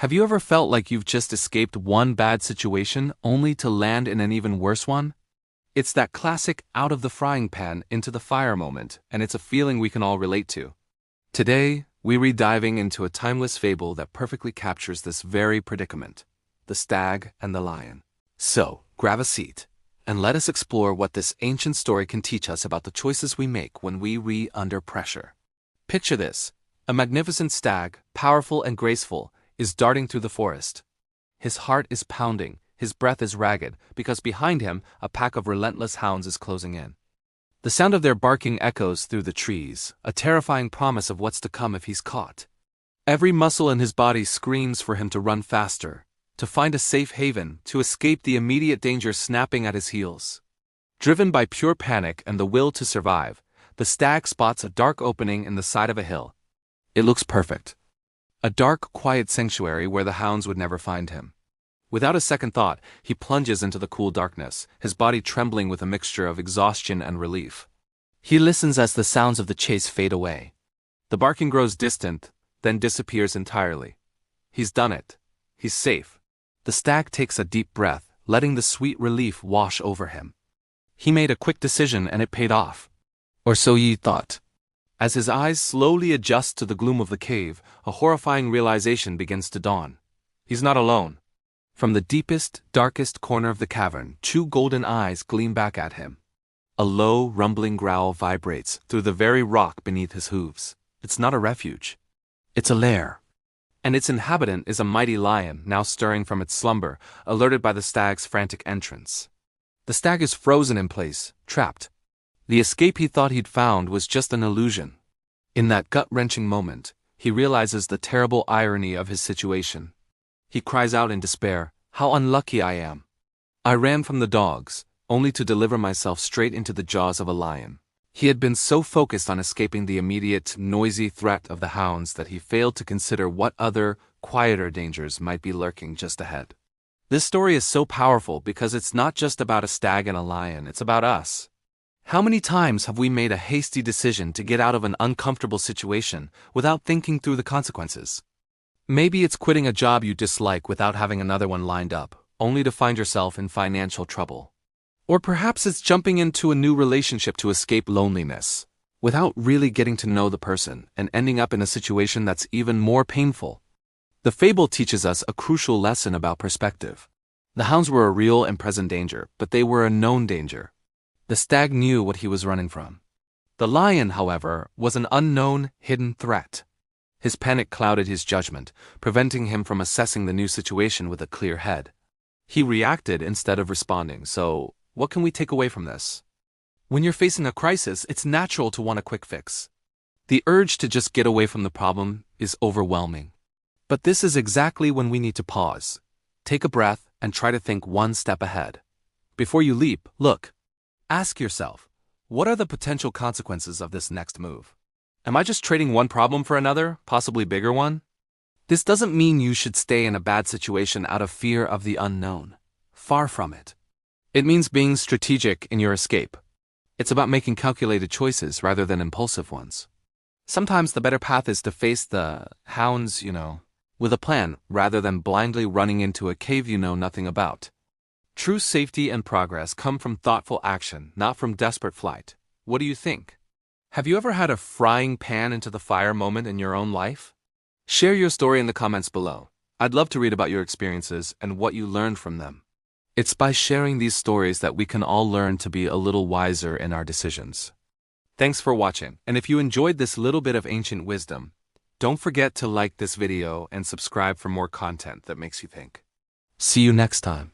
Have you ever felt like you've just escaped one bad situation only to land in an even worse one? It's that classic out of the frying pan into the fire moment, and it's a feeling we can all relate to. Today, we're diving into a timeless fable that perfectly captures this very predicament: the stag and the lion. So, grab a seat, and let us explore what this ancient story can teach us about the choices we make when we under pressure. Picture this: a magnificent stag, powerful and graceful, is darting through the forest. His heart is pounding, his breath is ragged, because behind him a pack of relentless hounds is closing in. The sound of their barking echoes through the trees, a terrifying promise of what's to come if he's caught. Every muscle in his body screams for him to run faster, to find a safe haven, to escape the immediate danger snapping at his heels. Driven by pure panic and the will to survive, the stag spots a dark opening in the side of a hill. It looks perfect. A dark, quiet sanctuary where the hounds would never find him. Without a second thought, he plunges into the cool darkness, his body trembling with a mixture of exhaustion and relief. He listens as the sounds of the chase fade away. The barking grows distant, then disappears entirely. He's done it. He's safe. The stag takes a deep breath, letting the sweet relief wash over him. He made a quick decision and it paid off. Or so he thought. As his eyes slowly adjust to the gloom of the cave, a horrifying realization begins to dawn. He's not alone. From the deepest, darkest corner of the cavern, two golden eyes gleam back at him. A low, rumbling growl vibrates through the very rock beneath his hooves. It's not a refuge. It's a lair. And its inhabitant is a mighty lion, now stirring from its slumber, alerted by the stag's frantic entrance. The stag is frozen in place, trapped. The escape he thought he'd found was just an illusion. In that gut-wrenching moment, he realizes the terrible irony of his situation. He cries out in despair, "How unlucky I am! I ran from the dogs, only to deliver myself straight into the jaws of a lion." He had been so focused on escaping the immediate, noisy threat of the hounds that he failed to consider what other, quieter dangers might be lurking just ahead. This story is so powerful because it's not just about a stag and a lion, it's about us. How many times have we made a hasty decision to get out of an uncomfortable situation without thinking through the consequences? Maybe it's quitting a job you dislike without having another one lined up, only to find yourself in financial trouble. Or perhaps it's jumping into a new relationship to escape loneliness, without really getting to know the person and ending up in a situation that's even more painful. The fable teaches us a crucial lesson about perspective. The hounds were a real and present danger, but they were a known danger. The stag knew what he was running from. The lion, however, was an unknown, hidden threat. His panic clouded his judgment, preventing him from assessing the new situation with a clear head. He reacted instead of responding, so what can we take away from this? When you're facing a crisis, it's natural to want a quick fix. The urge to just get away from the problem is overwhelming. But this is exactly when we need to pause, take a breath, and try to think one step ahead. Before you leap, look. Ask yourself, what are the potential consequences of this next move? Am I just trading one problem for another, possibly bigger one? This doesn't mean you should stay in a bad situation out of fear of the unknown. Far from it. It means being strategic in your escape. It's about making calculated choices rather than impulsive ones. Sometimes the better path is to face the hounds, with a plan rather than blindly running into a cave you know nothing about. True safety and progress come from thoughtful action, not from desperate flight. What do you think? Have you ever had a frying pan into the fire moment in your own life? Share your story in the comments below. I'd love to read about your experiences and what you learned from them. It's by sharing these stories that we can all learn to be a little wiser in our decisions. Thanks for watching, and if you enjoyed this little bit of ancient wisdom, don't forget to like this video and subscribe for more content that makes you think. See you next time.